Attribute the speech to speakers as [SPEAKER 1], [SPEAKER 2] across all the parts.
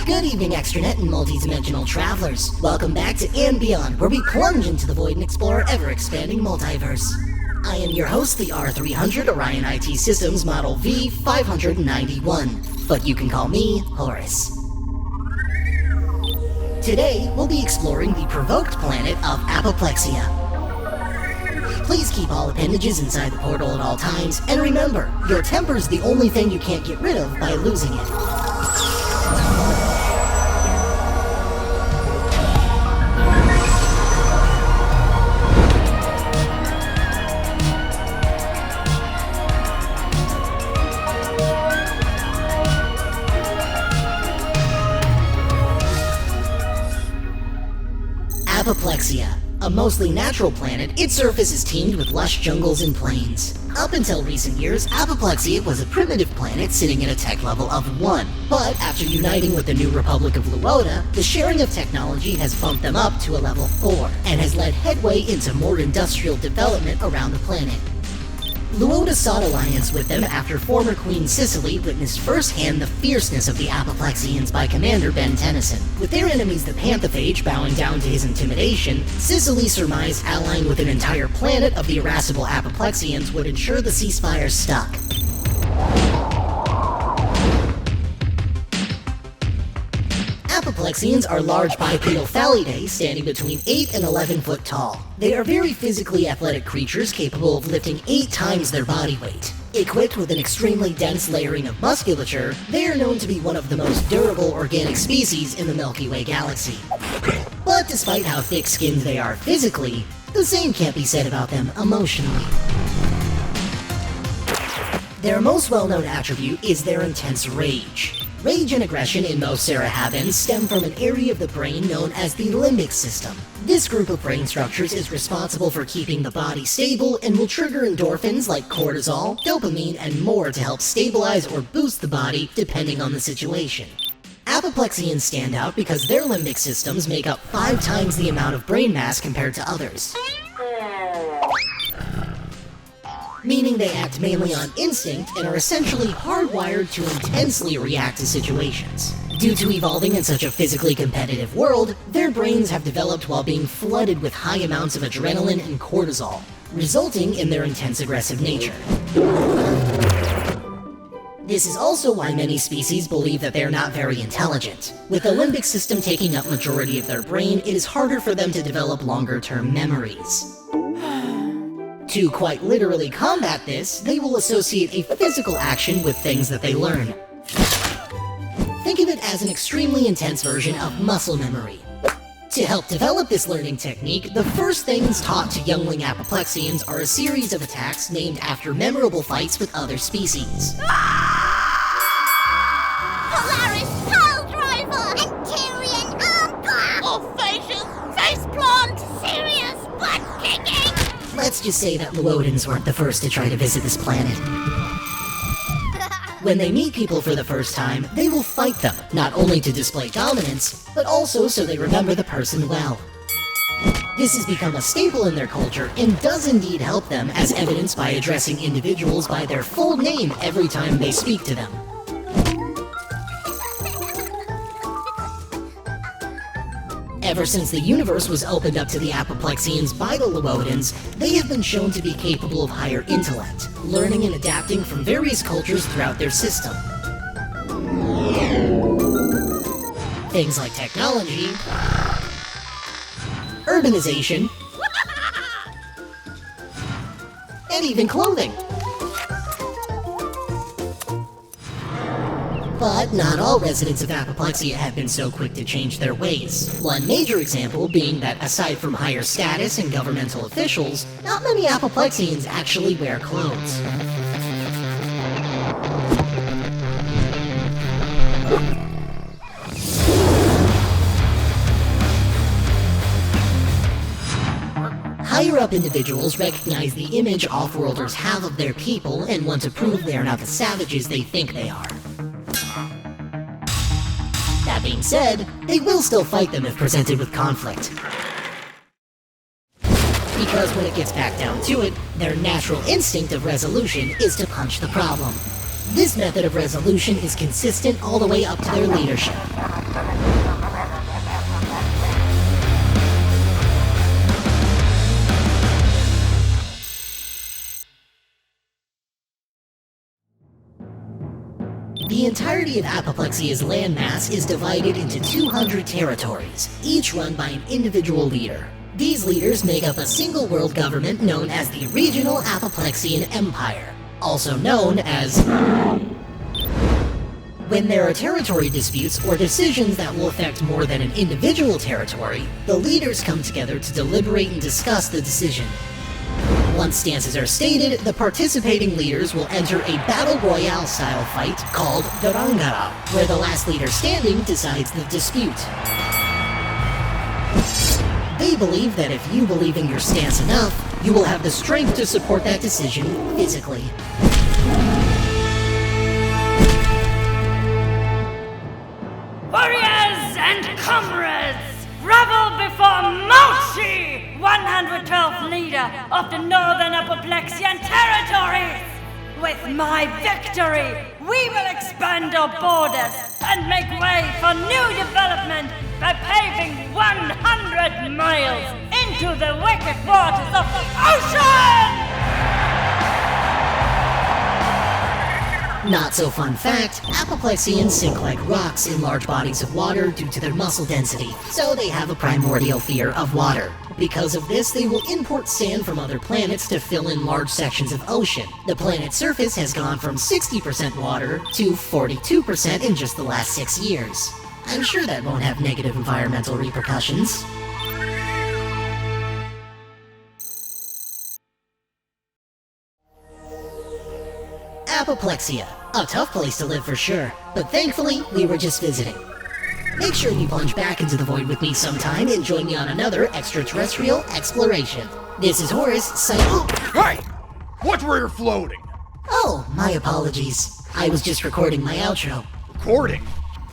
[SPEAKER 1] Good evening, extranet and multi-dimensional travelers. Welcome back to And Beyond, where we plunge into the void and explore our ever-expanding multiverse. I am your host, the R300 Orion IT Systems Model V591, but you can call me Horas. Today, we'll be exploring the provoked planet of Appoplexia. Please keep all appendages inside the portal at all times, and remember, your temper's the only thing you can't get rid of by losing it. Appoplexia. A mostly natural planet, its surface is teemed with lush jungles and plains. Up until recent years, Appoplexia was a primitive planet sitting at a tech level of 1. But after uniting with the new Republic of Lewodans, the sharing of technology has bumped them up to a level 4, and has led headway into more industrial development around the planet. Lewodans sought alliance with them after former Queen Sicily witnessed firsthand the fierceness of the Appoplexians by Commander Ben Tennyson. With their enemies the Panthephage bowing down to his intimidation, Sicily surmised allying with an entire planet of the irascible Appoplexians would ensure the ceasefire stuck. Appoplexians are large bipedal Thalidae standing between 8 and 11 foot tall. They are very physically athletic creatures capable of lifting 8 times their body weight. Equipped with an extremely dense layering of musculature, they are known to be one of the most durable organic species in the Milky Way galaxy. But despite how thick-skinned they are physically, the same can't be said about them emotionally. Their most well-known attribute is their intense rage. Rage and aggression in most Sarahabans stem from an area of the brain known as the limbic system. This group of brain structures is responsible for keeping the body stable and will trigger endorphins like cortisol, dopamine, and more to help stabilize or boost the body depending on the situation. Appoplexians stand out because their limbic systems make up 5 times the amount of brain mass compared to others. Meaning they act mainly on instinct and are essentially hardwired to intensely react to situations. Due to evolving in such a physically competitive world, their brains have developed while being flooded with high amounts of adrenaline and cortisol, resulting in their intense aggressive nature. This is also why many species believe that they are not very intelligent. With the limbic system taking up majority of their brain, it is harder for them to develop longer-term memories. To quite literally combat this, they will associate a physical action with things that they learn. Think of it as an extremely intense version of muscle memory. To help develop this learning technique, the first things taught to youngling Appoplexians are a series of attacks named after memorable fights with other species.
[SPEAKER 2] Polaris Pile Driver! Anterian Armbar! Orphacious Face Plant! Serious Butt Kicking!
[SPEAKER 1] Let's just say that Lewodans weren't the first to try to visit this planet. When they meet people for the first time, they will fight them, not only to display dominance, but also so they remember the person well. This has become a staple in their culture and does indeed help them, as evidenced by addressing individuals by their full name every time they speak to them. Ever since the universe was opened up to the Appoplexians by the Lewodans, they have been shown to be capable of higher intellect, learning and adapting from various cultures throughout their system. Things like technology, urbanization, and even clothing. But not all residents of Appoplexia have been so quick to change their ways. One major example being that aside from higher status and governmental officials, not many Appoplexians actually wear clothes. Higher-up individuals recognize the image off-worlders have of their people and want to prove they are not the savages they think they are. That being said, they will still fight them if presented with conflict. Because when it gets back down to it, their natural instinct of resolution is to punch the problem. This method of resolution is consistent all the way up to their leadership. The entirety of Appoplexia's landmass is divided into 200 territories, each run by an individual leader. These leaders make up a single world government known as the Regional Appoplexian Empire, also known as... When there are territory disputes or decisions that will affect more than an individual territory, the leaders come together to deliberate and discuss the decision. Once stances are stated, the participating leaders will enter a battle royale style fight called Durangara, where the last leader standing decides the dispute. They believe that if you believe in your stance enough, you will have the strength to support that decision physically.
[SPEAKER 3] Warriors and comrades, revel before Mochi, 112th leader of the Northern Appoplexian territories! With my victory, we will expand our borders and make way for new development by paving 100 miles into the wicked waters of the ocean!
[SPEAKER 1] Not so fun fact, Appoplexians sink like rocks in large bodies of water due to their muscle density, so they have a primordial fear of water. Because of this, they will import sand from other planets to fill in large sections of ocean. The planet's surface has gone from 60% water to 42% in just the last 6 years. I'm sure that won't have negative environmental repercussions. Appoplexia. A tough place to live for sure, but thankfully, we were just visiting. Make sure you plunge back into the void with me sometime and join me on another extraterrestrial exploration. This is Horas, signing...
[SPEAKER 4] Hey! Watch where you're floating!
[SPEAKER 1] Oh, my apologies. I was just recording my outro.
[SPEAKER 4] Recording?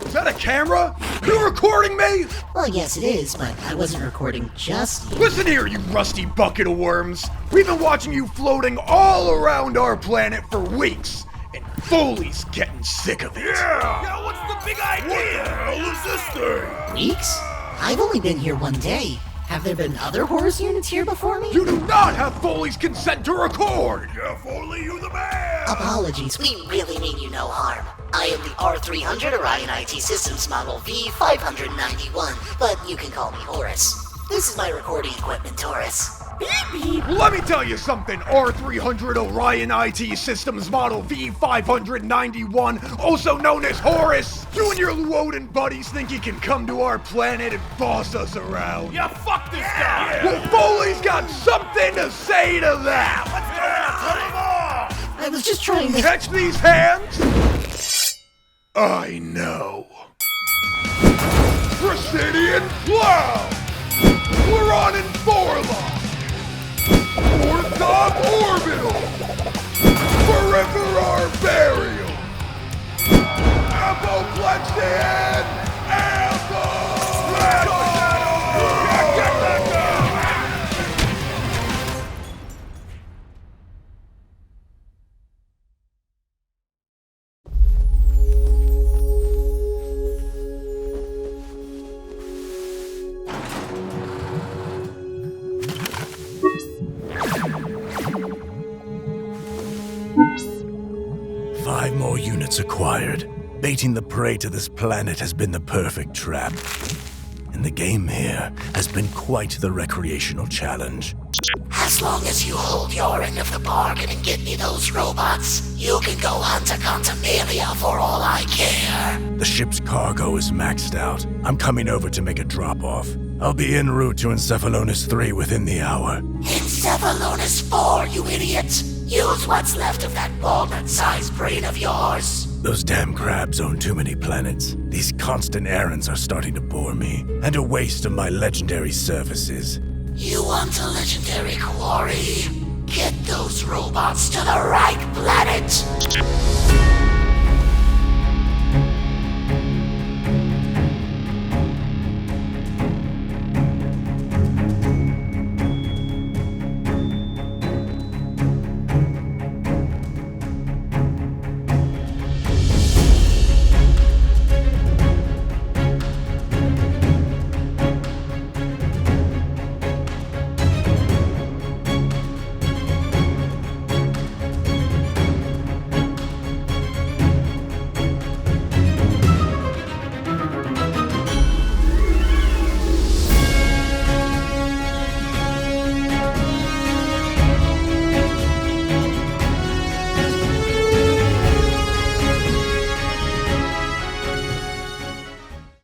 [SPEAKER 4] Is that a camera? You recording me?
[SPEAKER 1] Well, yes it is, but I wasn't recording just you.
[SPEAKER 4] Listen here, you rusty bucket of worms. We've been watching you floating all around our planet for weeks, and Foley's getting sick of it.
[SPEAKER 5] Yeah, what's the big idea? What the hell is this thing?
[SPEAKER 1] Weeks? I've only been here one day. Have there been other Horas units here before me?
[SPEAKER 4] You do not have Foley's consent to record!
[SPEAKER 5] Yeah, Foley, you the man!
[SPEAKER 1] Apologies, we really mean you no harm. I am the R300 Orion IT Systems Model V591, but you can call me Horas. This is my recording equipment, Toras.
[SPEAKER 4] Well, let me tell you something, R300 Orion IT Systems Model V591, also known as Horas. You and your Lewodan buddies think you can come to our planet and boss us around.
[SPEAKER 5] Yeah, fuck this guy!
[SPEAKER 4] Well, Foley's got something to say to that!
[SPEAKER 5] Let's go and cut him off!
[SPEAKER 1] I was just trying to...
[SPEAKER 4] Catch these hands? I know. Presidian Cloud! Pluranin Forlock! Orthog Orbital! Peripherar Burial! Appoplexian! Appoplexian!
[SPEAKER 5] Five more units acquired. Baiting the prey to this planet has been the perfect trap. And the game here has been quite the recreational challenge.
[SPEAKER 1] As long as you hold your end of the bargain and get me those robots, you can go hunt a Contumelia for all I care.
[SPEAKER 5] The ship's cargo is maxed out. I'm coming over to make a drop-off. I'll be en route to Encephalonis 3 within the hour.
[SPEAKER 1] Encephalonis 4, you idiot! Use what's left of that walnut-sized brain of yours.
[SPEAKER 5] Those damn crabs own too many planets. These constant errands are starting to bore me, and a waste of my legendary services.
[SPEAKER 1] You want a legendary quarry? Get those robots to the right planet!